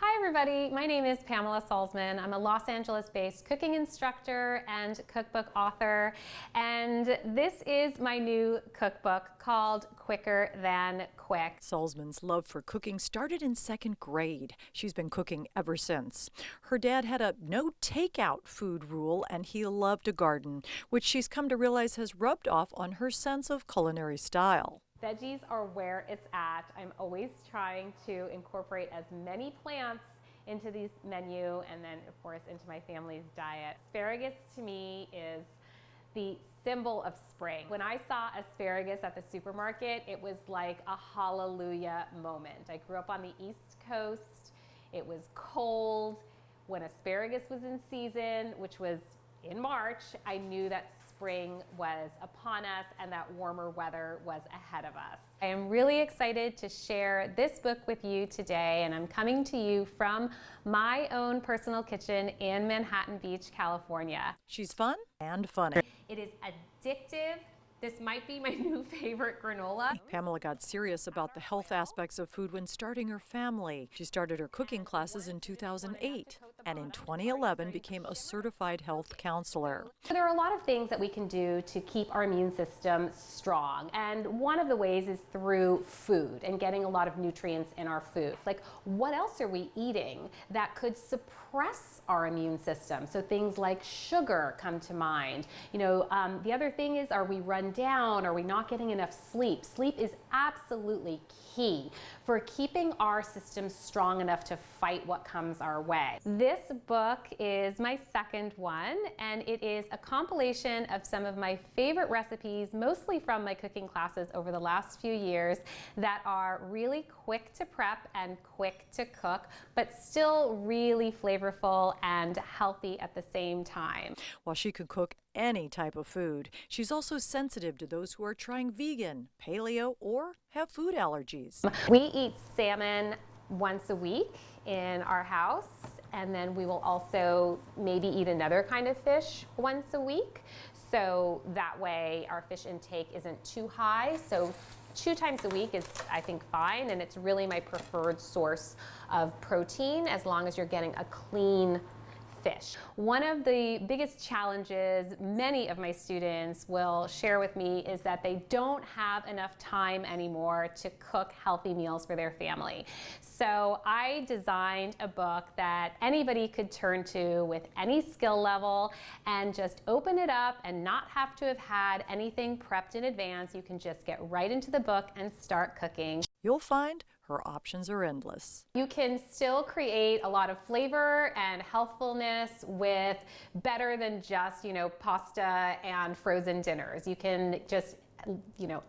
Hi everybody, my name is Pamela Salzman. I'm a Los Angeles-based cooking instructor and cookbook author, and this is my new cookbook called Quicker Than Quick. Salzman's love for cooking started in second grade. She's been cooking ever since. Her dad had a no takeout food rule, and he loved to garden, which she's come to realize has rubbed off on her sense of culinary style. Veggies are where it's at. I'm always trying to incorporate as many plants into this menu and then of course into my family's diet. Asparagus to me is the symbol of spring. When I saw asparagus at the supermarket, it was like a hallelujah moment. I grew up on the East Coast. It was cold. When asparagus was in season, which was in March, I knew that spring was upon us and that warmer weather was ahead of us. I am really excited to share this book with you today, and I'm coming to you from my own personal kitchen in Manhattan Beach, California. She's fun and funny. It is addictive. This might be my new favorite granola. Pamela got serious about the health aspects of food when starting her family. She started her cooking classes in 2008 and in 2011 became a certified health counselor. There are a lot of things that we can do to keep our immune system strong, and one of the ways is through food and getting a lot of nutrients in our food. Like, what else are we eating that could suppress our immune system? So things like sugar come to mind. The other thing is, are we run down? Are we not getting enough sleep? Sleep is absolutely key for keeping our system strong enough to fight what comes our way. This book is my second one, and it is a compilation of some of my favorite recipes, mostly from my cooking classes over the last few years, that are really quick to prep and quick to cook, but still really flavorful and healthy at the same time. While she could cook any type of food, she's also sensitive to those who are trying vegan, paleo, or have food allergies. We eat salmon once a week in our house, and then we will also maybe eat another kind of fish once a week. So that way our fish intake isn't too high. So 2 times a week is, I think, fine, and it's really my preferred source of protein as long as you're getting a clean fish. One of the biggest challenges many of my students will share with me is that they don't have enough time anymore to cook healthy meals for their family. So I designed a book that anybody could turn to with any skill level and just open it up and not have to have had anything prepped in advance. You can just get right into the book and start cooking. You'll find her options are endless. You can still create a lot of flavor and healthfulness with better than just, pasta and frozen dinners. You can just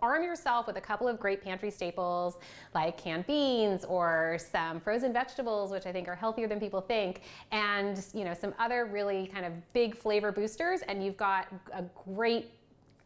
arm yourself with a couple of great pantry staples like canned beans or some frozen vegetables, which I think are healthier than people think, and some other really kind of big flavor boosters, and you've got a great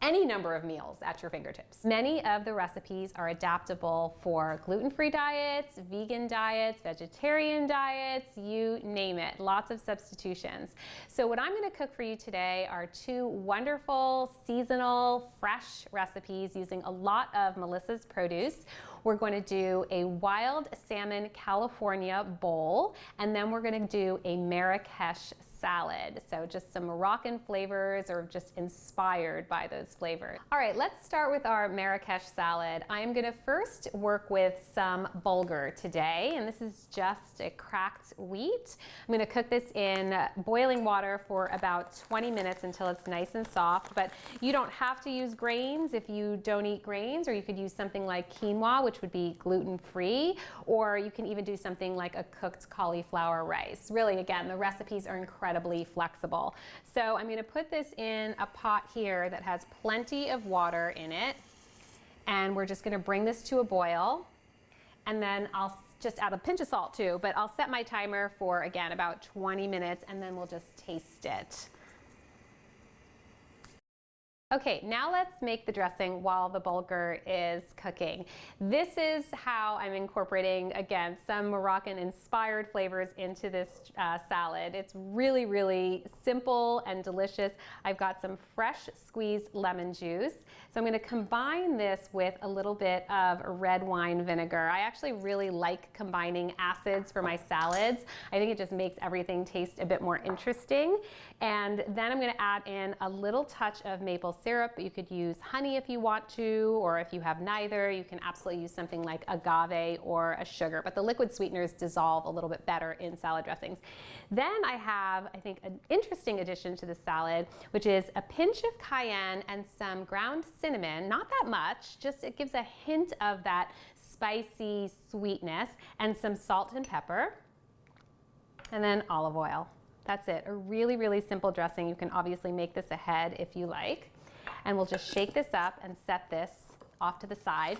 any number of meals at your fingertips. Many of the recipes are adaptable for gluten-free diets, vegan diets, vegetarian diets, you name it, lots of substitutions. So what I'm going to cook for you today are 2 wonderful, seasonal, fresh recipes using a lot of Melissa's produce. We're going to do a wild salmon California bowl, and then we're going to do a Marrakesh salad. So just some Moroccan flavors, or just inspired by those flavors. All right, let's start with our Marrakesh salad. I'm gonna first work with some bulgur today, and this is just a cracked wheat. I'm gonna cook this in boiling water for about 20 minutes until it's nice and soft, but you don't have to use grains if you don't eat grains, or you could use something like quinoa, which would be gluten-free, or you can even do something like a cooked cauliflower rice. Really, again, the recipes are incredibly flexible. So I'm going to put this in a pot here that has plenty of water in it, and we're just going to bring this to a boil, and then I'll just add a pinch of salt too, but I'll set my timer for, again, about 20 minutes, and then we'll just taste it. Okay, now let's make the dressing while the bulgur is cooking. This is how I'm incorporating, again, some Moroccan-inspired flavors into this salad. It's really, really simple and delicious. I've got some fresh squeezed lemon juice. So I'm going to combine this with a little bit of red wine vinegar. I actually really like combining acids for my salads. I think it just makes everything taste a bit more interesting. And then I'm going to add in a little touch of maple syrup. You could use honey if you want to, or if you have neither, you can absolutely use something like agave or a sugar, but the liquid sweeteners dissolve a little bit better in salad dressings. Then I have, I think, an interesting addition to the salad, which is a pinch of cayenne and some ground cinnamon, not that much, just it gives a hint of that spicy sweetness, and some salt and pepper, and then olive oil. That's it, a really, really simple dressing. You can obviously make this ahead if you like. And we'll just shake this up and set this off to the side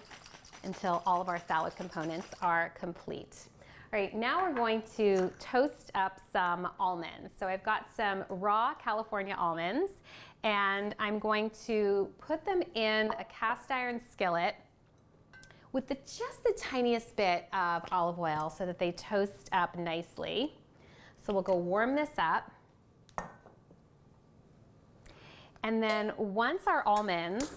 until all of our salad components are complete. All right, now we're going to toast up some almonds. So I've got some raw California almonds, and I'm going to put them in a cast iron skillet with just the tiniest bit of olive oil so that they toast up nicely. So we'll go warm this up. And then once our almonds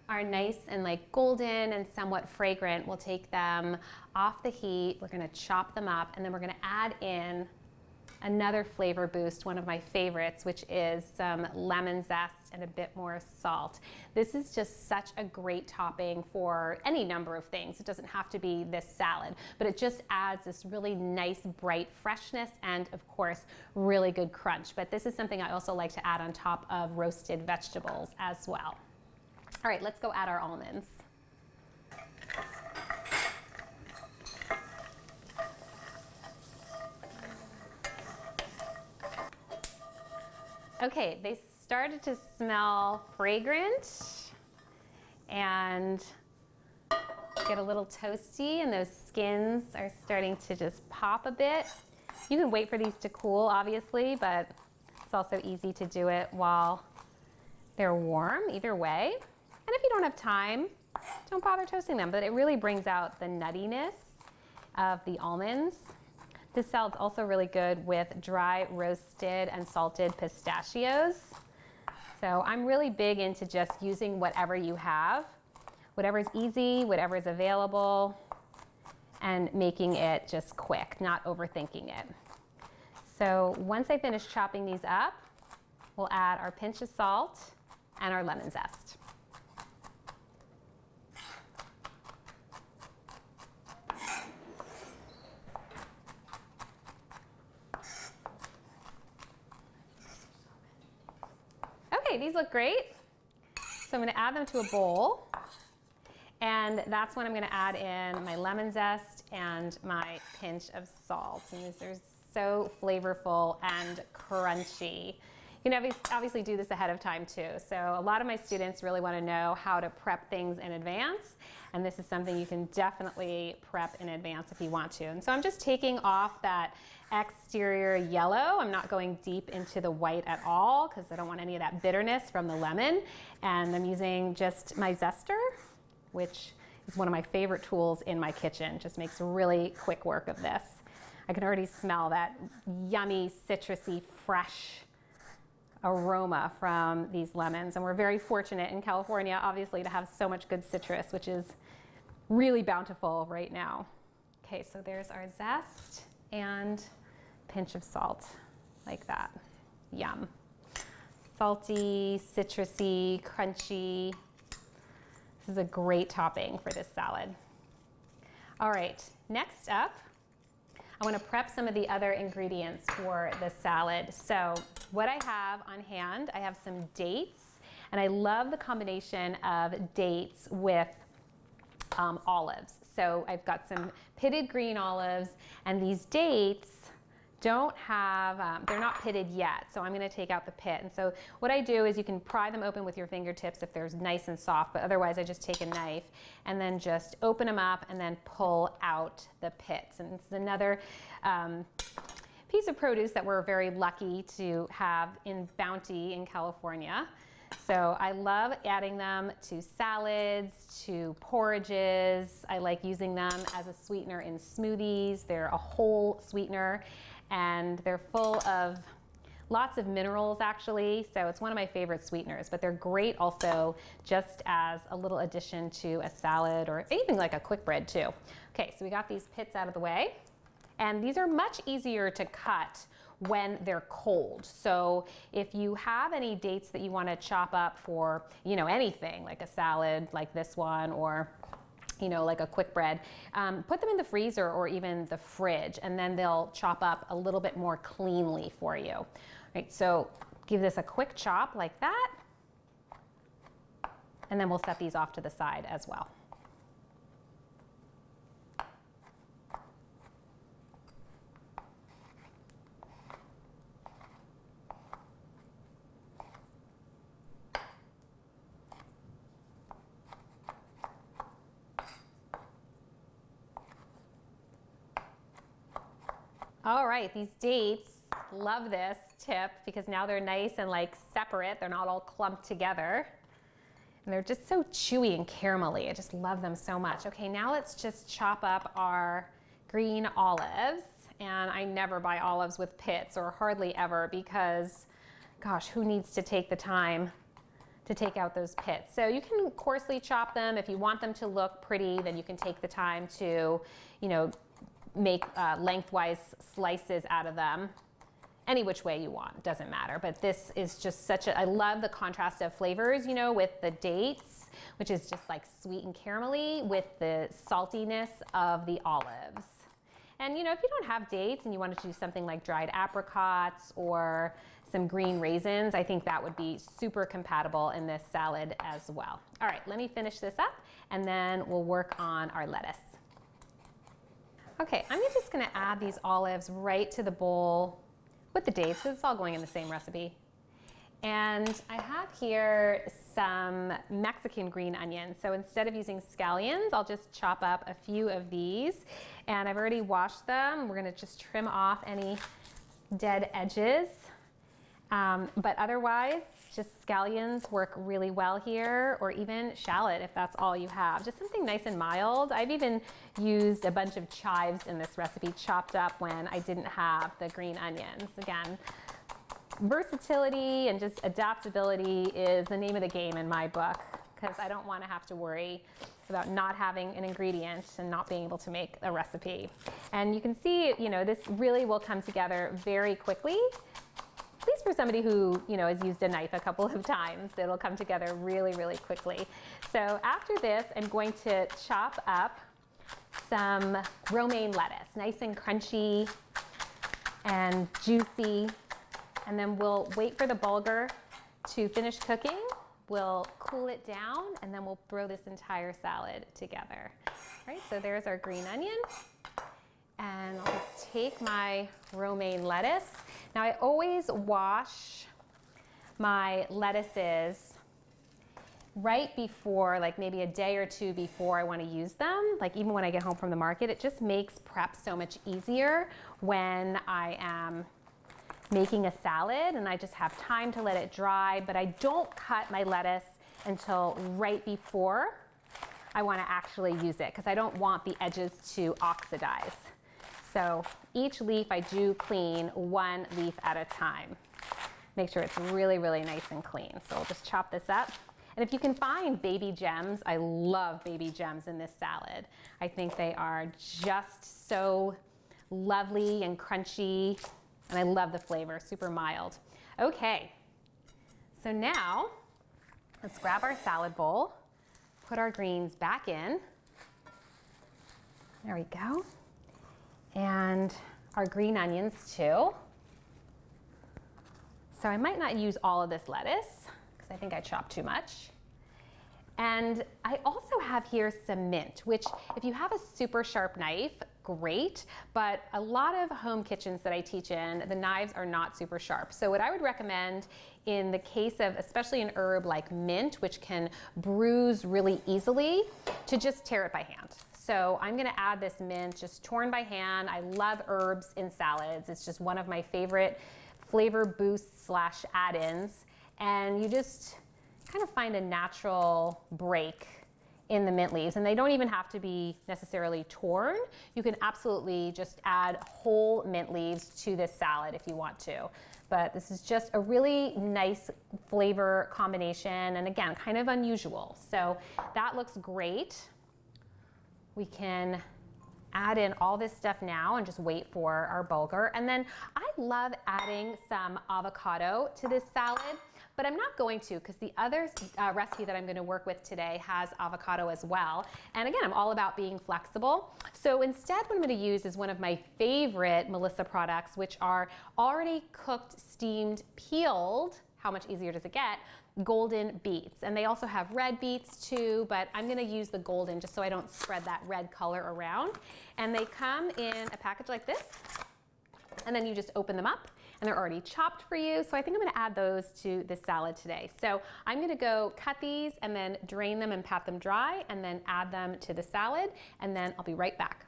are nice and like golden and somewhat fragrant, we'll take them off the heat. We're going to chop them up, and then we're going to add in another flavor boost, one of my favorites, which is some lemon zest and a bit more salt. This is just such a great topping for any number of things. It doesn't have to be this salad, but it just adds this really nice, bright freshness and, of course, really good crunch. But this is something I also like to add on top of roasted vegetables as well. All right, let's go add our almonds. Okay, they started to smell fragrant and get a little toasty, and those skins are starting to just pop a bit. You can wait for these to cool, obviously, but it's also easy to do it while they're warm, either way. And if you don't have time, don't bother toasting them, but it really brings out the nuttiness of the almonds. This salad's also really good with dry roasted and salted pistachios. So I'm really big into just using whatever you have, whatever's easy, whatever's available, and making it just quick, not overthinking it. So once I finish chopping these up, we'll add our pinch of salt and our lemon zest. Okay, these look great. So I'm going to add them to a bowl, and that's when I'm going to add in my lemon zest and my pinch of salt. And these are so flavorful and crunchy. You can obviously do this ahead of time too. So a lot of my students really want to know how to prep things in advance, and this is something you can definitely prep in advance if you want to. And so I'm just taking off that exterior yellow. I'm not going deep into the white at all because I don't want any of that bitterness from the lemon. And I'm using just my zester, which is one of my favorite tools in my kitchen. Just makes really quick work of this. I can already smell that yummy, citrusy, fresh aroma from these lemons. And we're very fortunate in California, obviously, to have so much good citrus, which is really bountiful right now. Okay, so there's our zest and pinch of salt, like that. Yum. Salty, citrusy, crunchy. This is a great topping for this salad. All right, next up, I want to prep some of the other ingredients for the salad. So what I have on hand, I have some dates, and I love the combination of dates with olives. So I've got some pitted green olives, and these dates don't have, they're not pitted yet, so I'm going to take out the pit. And so what I do is you can pry them open with your fingertips if they're nice and soft, but otherwise I just take a knife and then just open them up and then pull out the pits. And this is another piece of produce that we're very lucky to have in bounty in California. So I love adding them to salads, to porridges. I like using them as a sweetener in smoothies. They're a whole sweetener and they're full of lots of minerals actually. So it's one of my favorite sweeteners, but they're great also just as a little addition to a salad or anything like a quick bread too. Okay, so we got these pits out of the way and these are much easier to cut when they're cold. So if you have any dates that you want to chop up for, anything like a salad like this one or like a quick bread, put them in the freezer or even the fridge and then they'll chop up a little bit more cleanly for you. Right, so give this a quick chop like that and then we'll set these off to the side as well. All right, these dates, love this tip because now they're nice and like separate. They're not all clumped together. And they're just so chewy and caramelly. I just love them so much. Okay, now let's just chop up our green olives. And I never buy olives with pits or hardly ever because, gosh, who needs to take the time to take out those pits? So you can coarsely chop them. If you want them to look pretty, then you can take the time to, make lengthwise slices out of them. Any which way you want, doesn't matter. But this is just I love the contrast of flavors, with the dates, which is just like sweet and caramelly with the saltiness of the olives. And if you don't have dates and you wanted to do something like dried apricots or some green raisins, I think that would be super compatible in this salad as well. All right, let me finish this up and then we'll work on our lettuce. Okay, I'm just gonna add these olives right to the bowl with the dates, because it's all going in the same recipe. And I have here some Mexican green onions. So instead of using scallions, I'll just chop up a few of these. And I've already washed them. We're gonna just trim off any dead edges. But otherwise, just scallions work really well here, or even shallot if that's all you have. Just something nice and mild. I've even used a bunch of chives in this recipe, chopped up when I didn't have the green onions. Again, versatility and just adaptability is the name of the game in my book, because I don't want to have to worry about not having an ingredient and not being able to make a recipe. And you can see, this really will come together very quickly. At least for somebody who, has used a knife a couple of times, it'll come together really, really quickly. So after this, I'm going to chop up some romaine lettuce, nice and crunchy and juicy. And then we'll wait for the bulgur to finish cooking. We'll cool it down and then we'll throw this entire salad together. All right, so there's our green onion. And I'll just take my romaine lettuce. Now I always wash my lettuces right before, like maybe a day or two before I want to use them. Like even when I get home from the market, it just makes prep so much easier when I am making a salad and I just have time to let it dry. But I don't cut my lettuce until right before I want to actually use it, because I don't want the edges to oxidize. So each leaf I do clean one leaf at a time. Make sure it's really, really nice and clean. So we'll just chop this up. And if you can find baby gems, I love baby gems in this salad. I think they are just so lovely and crunchy, and I love the flavor, super mild. Okay, so now let's grab our salad bowl, put our greens back in. There we go. And our green onions too. So I might not use all of this lettuce because I think I chopped too much. And I also have here some mint, which if you have a super sharp knife, great, but a lot of home kitchens that I teach in, the knives are not super sharp. So what I would recommend in the case of especially an herb like mint, which can bruise really easily, to just tear it by hand. So I'm gonna add this mint, just torn by hand. I love herbs in salads. It's just one of my favorite flavor boosts slash add-ins. And you just kind of find a natural break in the mint leaves, and they don't even have to be necessarily torn. You can absolutely just add whole mint leaves to this salad if you want to. But this is just a really nice flavor combination, and again, kind of unusual. So that looks great. We can add in all this stuff now and just wait for our bulgur. And then I love adding some avocado to this salad, but I'm not going to because the other recipe that I'm going to work with today has avocado as well. And again, I'm all about being flexible. So instead what I'm going to use is one of my favorite Melissa products, which are already cooked, steamed, peeled, how much easier does it get, golden beets. And they also have red beets too, but I'm going to use the golden just so I don't spread that red color around. And they come in a package like this, and then you just open them up, and they're already chopped for you. So I think I'm gonna add those to this salad today. So I'm gonna go cut these and then drain them and pat them dry and then add them to the salad, and then I'll be right back.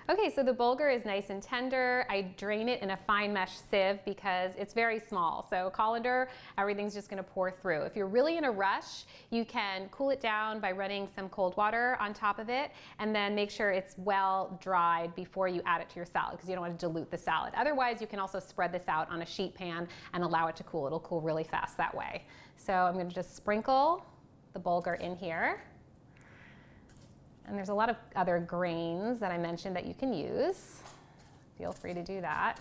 Okay, so the bulgur is nice and tender. I drain it in a fine mesh sieve because it's very small. So colander, everything's just gonna pour through. If you're really in a rush, you can cool it down by running some cold water on top of it, and then make sure it's well dried before you add it to your salad because you don't want to dilute the salad. Otherwise, you can also spread this out on a sheet pan and allow it to cool. It'll cool really fast that way. So I'm gonna just sprinkle the bulgur in here. And there's a lot of other grains that I mentioned that you can use. Feel free to do that.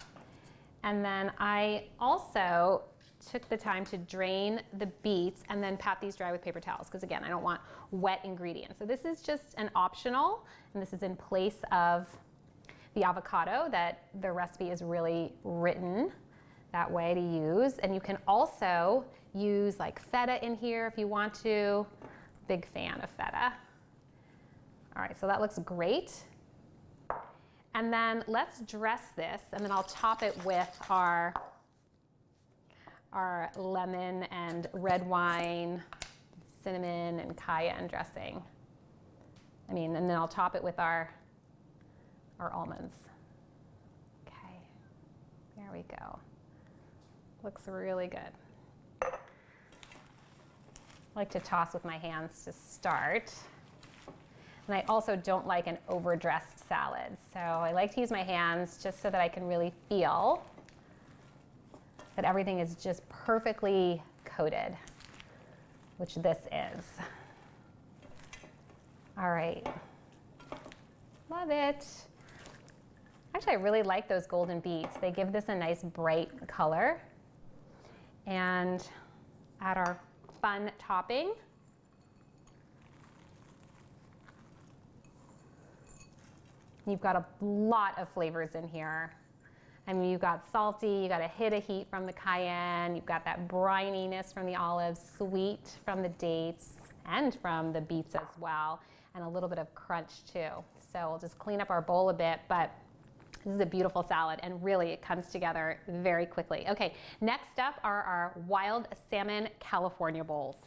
And then I also took the time to drain the beets and then pat these dry with paper towels because again, I don't want wet ingredients. So this is just an optional, and this is in place of the avocado that the recipe is really written that way to use. And you can also use like feta in here if you want to. Big fan of feta. All right, so that looks great. And then let's dress this, and then I'll top it with our lemon and red wine, cinnamon and cayenne dressing. And then I'll top it with our almonds. Okay, there we go. Looks really good. I like to toss with my hands to start. And I also don't like an overdressed salad. So I like to use my hands just so that I can really feel that everything is just perfectly coated, which this is. All right, love it. Actually, I really like those golden beets. They give this a nice bright color. And add our fun topping. You've got a lot of flavors in here. You've got salty, you got a hit of heat from the cayenne, you've got that brininess from the olives, sweet from the dates, and from the beets as well, and a little bit of crunch too. So we'll just clean up our bowl a bit, but this is a beautiful salad, and really it comes together very quickly. Okay, next up are our wild salmon California bowls.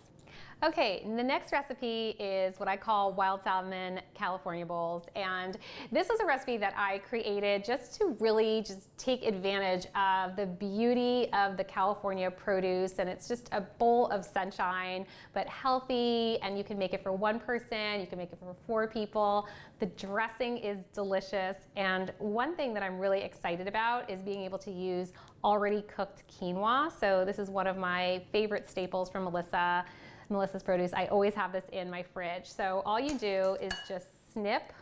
Okay, the next recipe is what I call wild salmon California bowls, and this is a recipe that I created just to really just take advantage of the beauty of the California produce, and it's just a bowl of sunshine, but healthy, and you can make it for one person, you can make it for 4 people. The dressing is delicious, and one thing that I'm really excited about is being able to use already cooked quinoa. So this is one of my favorite staples from Melissa's Produce. I always have this in my fridge. So all you do is just snip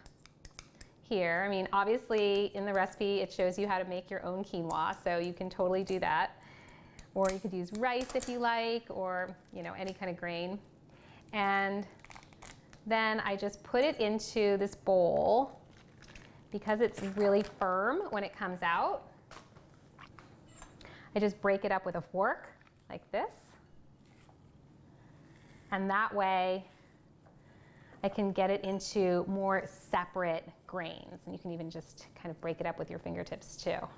here. Obviously in the recipe it shows you how to make your own quinoa, so you can totally do that. Or you could use rice if you like, or any kind of grain. And then I just put it into this bowl because it's really firm when it comes out. I just break it up with a fork like this. And that way I can get it into more separate grains. And you can even just kind of break it up with your fingertips too. All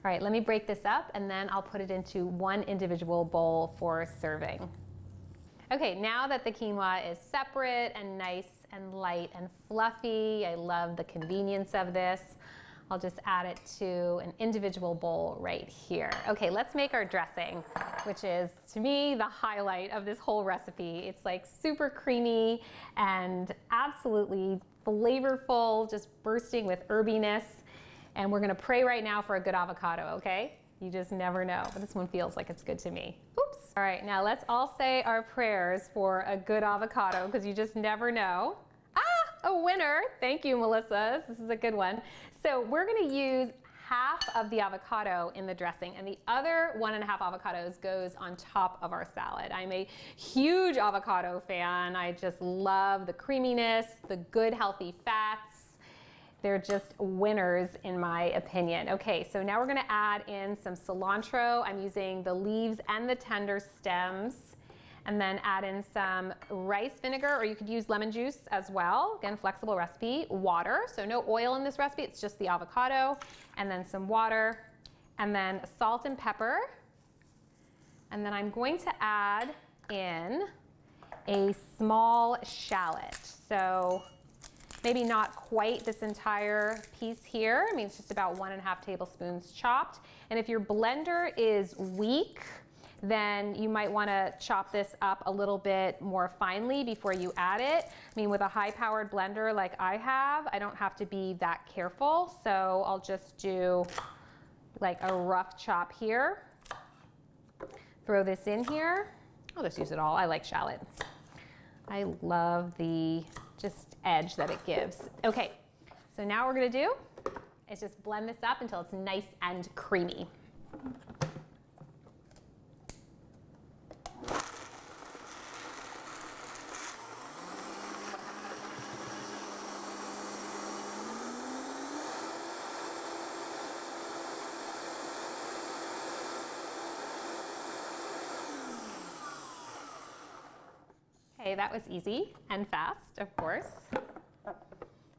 right, let me break this up and then I'll put it into one individual bowl for serving. Okay, now that the quinoa is separate and nice and light and fluffy. I love the convenience of this. I'll just add it to an individual bowl right here. Okay, let's make our dressing, which is, to me, the highlight of this whole recipe. It's like super creamy and absolutely flavorful, just bursting with herbiness. And we're gonna pray right now for a good avocado, okay? You just never know, but this one feels like it's good to me. Oops. All right, now let's all say our prayers for a good avocado, because you just never know. A winner. Thank you, Melissa. This is a good one. So we're gonna use half of the avocado in the dressing, and the other 1.5 avocados goes on top of our salad. I'm a huge avocado fan. I just love the creaminess, the good healthy fats. They're just winners in my opinion. Okay, so now we're gonna add in some cilantro. I'm using the leaves and the tender stems. And then add in some rice vinegar, or you could use lemon juice as well. Again, flexible recipe. Water, so no oil in this recipe, it's just the avocado. And then some water, and then salt and pepper. And then I'm going to add in a small shallot. So maybe not quite this entire piece here. I mean, it's just about 1.5 tablespoons chopped. And if your blender is weak, then you might want to chop this up a little bit more finely before you add it. I mean, with a high-powered blender like I have, I don't have to be that careful, so I'll just do like a rough chop here. Throw this in here. I'll just use it all. I like shallot. I love the just edge that it gives. Okay, so now what we're gonna do is just blend this up until it's nice and creamy. Okay, that was easy and fast, of course.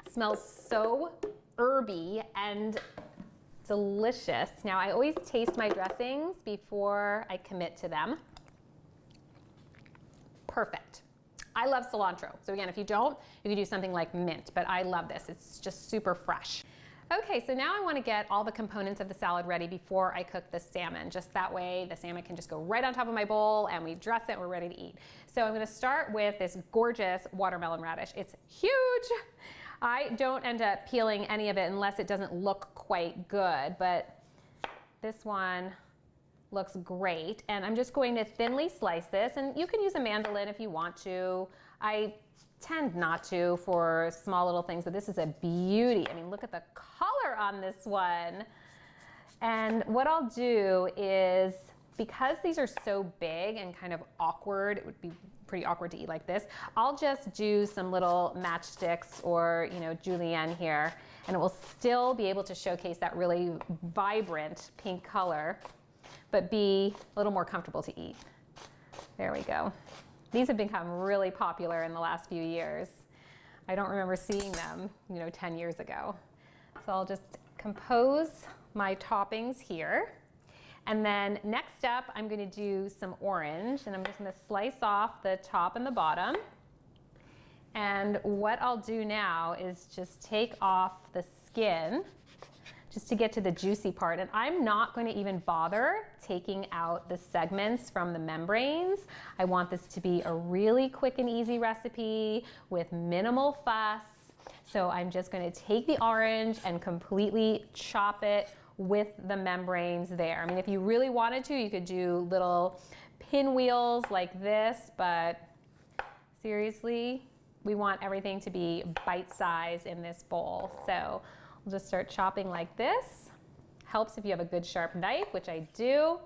Smells so herby and delicious. Now, I always taste my dressings before I commit to them. Perfect. I love cilantro. So again, if you don't, you could do something like mint, but I love this. It's just super fresh. Okay, so now I want to get all the components of the salad ready before I cook the salmon. Just that way the salmon can just go right on top of my bowl and we dress it and we're ready to eat. So I'm going to start with this gorgeous watermelon radish. It's huge. I don't end up peeling any of it unless it doesn't look quite good, but this one looks great. And I'm just going to thinly slice this, and you can use a mandolin if you want to. I tend not to for small little things, but this is a beauty. I mean, look at the color on this one. And what I'll do is, because these are so big and kind of awkward, it would be pretty awkward to eat like this, I'll just do some little matchsticks or, julienne here, and it will still be able to showcase that really vibrant pink color, but be a little more comfortable to eat. There we go. These have become really popular in the last few years. I don't remember seeing them, 10 years ago. So I'll just compose my toppings here. And then next up, I'm gonna do some orange, and I'm just gonna slice off the top and the bottom. And what I'll do now is just take off the skin, just to get to the juicy part. And I'm not going to even bother taking out the segments from the membranes. I want this to be a really quick and easy recipe with minimal fuss. So I'm just going to take the orange and completely chop it with the membranes there. I mean, if you really wanted to, you could do little pinwheels like this, but seriously, we want everything to be bite-sized in this bowl. So we'll just start chopping like this. Helps if you have a good sharp knife, which I do.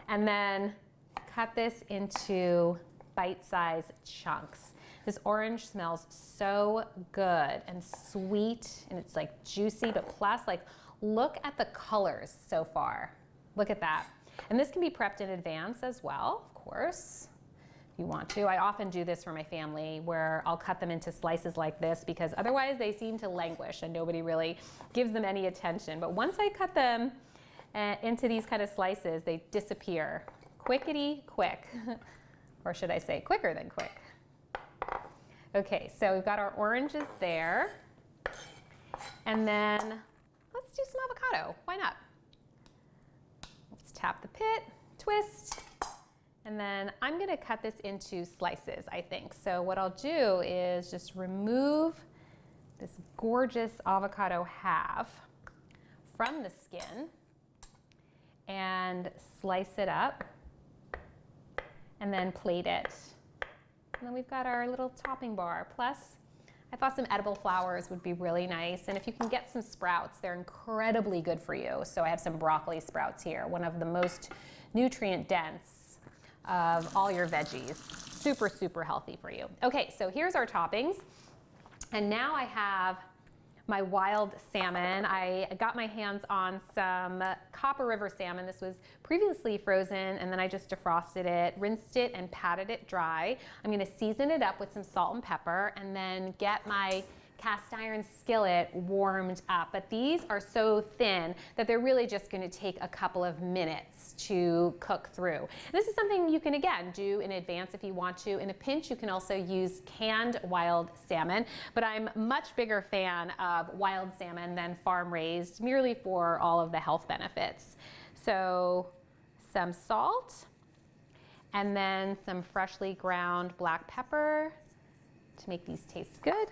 And then cut this into bite-sized chunks. This orange smells so good and sweet, and it's like juicy, but plus, like, look at the colors so far. Look at that. And this can be prepped in advance as well, of course, if you want to. I often do this for my family, where I'll cut them into slices like this, because otherwise they seem to languish and nobody really gives them any attention. But once I cut them into these kind of slices, they disappear quickety quick. Or should I say quicker than quick. Okay, so we've got our oranges there. And then let's do some avocado. Why not? Let's tap the pit, twist, and then I'm gonna cut this into slices, I think. So what I'll do is just remove this gorgeous avocado half from the skin and slice it up and then plate it. And then we've got our little topping bar. Plus, I thought some edible flowers would be really nice. And if you can get some sprouts, they're incredibly good for you. So I have some broccoli sprouts here, one of the most nutrient dense of all your veggies. Super, super healthy for you. Okay, so here's our toppings. And now I have my wild salmon. I got my hands on some Copper River salmon. This was previously frozen, and then I just defrosted it, rinsed it, and patted it dry. I'm gonna season it up with some salt and pepper, and then get my cast iron skillet warmed up. But these are so thin that they're really just gonna take a couple of minutes to cook through. This is something you can, again, do in advance if you want to. In a pinch, you can also use canned wild salmon, but I'm much bigger fan of wild salmon than farm raised, merely for all of the health benefits. So some salt, and then some freshly ground black pepper to make these taste good.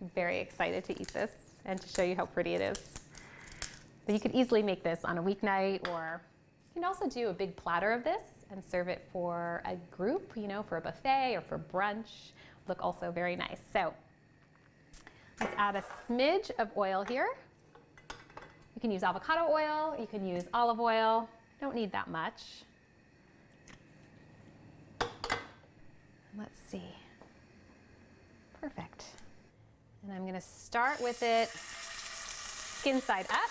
I'm very excited to eat this and to show you how pretty it is. But you could easily make this on a weeknight, or you can also do a big platter of this and serve it for a group, you know, for a buffet or for brunch. Look also very nice. So let's add a smidge of oil here. You can use avocado oil, you can use olive oil. Don't need that much. Let's see. Perfect. And I'm going to start with it skin side up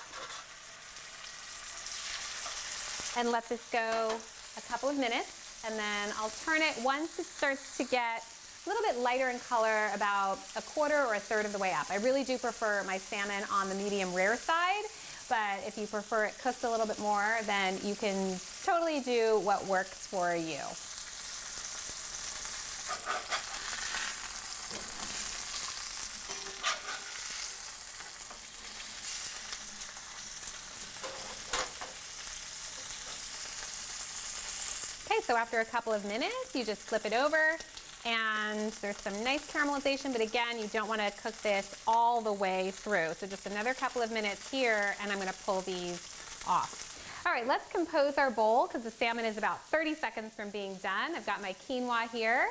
and let this go a couple of minutes, and then I'll turn it once it starts to get a little bit lighter in color, about a quarter or a third of the way up. I really do prefer my salmon on the medium rare side, but if you prefer it cooked a little bit more, then you can totally do what works for you. So after a couple of minutes, you just flip it over, and there's some nice caramelization, but again, you don't want to cook this all the way through. So just another couple of minutes here, and I'm going to pull these off. All right, let's compose our bowl, because the salmon is about 30 seconds from being done. I've got my quinoa here,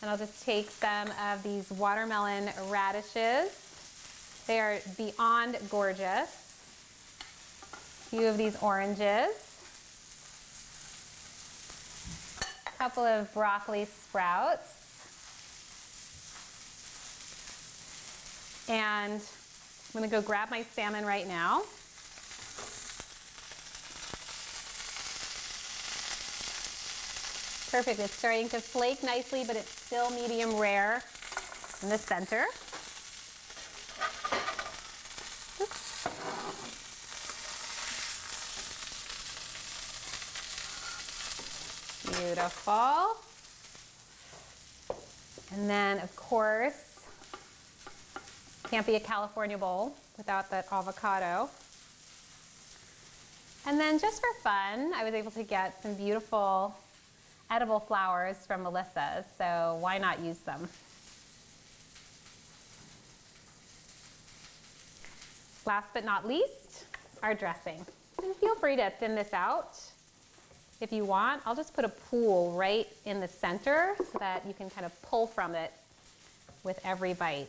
and I'll just take some of these watermelon radishes. They are beyond gorgeous. A few of these oranges. Couple of broccoli sprouts, and I'm going to go grab my salmon right now. Perfect. It's starting to flake nicely, but it's still medium rare in the center. Beautiful. And then, of course, can't be a California bowl without that avocado. And then just for fun, I was able to get some beautiful edible flowers from Melissa's, so why not use them? Last but not least, our dressing. And feel free to thin this out if you want. I'll just put a pool right in the center so that you can kind of pull from it with every bite.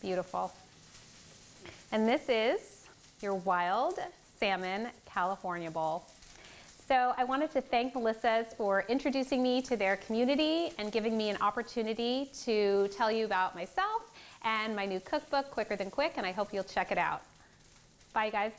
Beautiful. And this is your wild salmon California bowl. So I wanted to thank Melissa's for introducing me to their community and giving me an opportunity to tell you about myself and my new cookbook, Quicker Than Quick, and I hope you'll check it out. Bye, guys.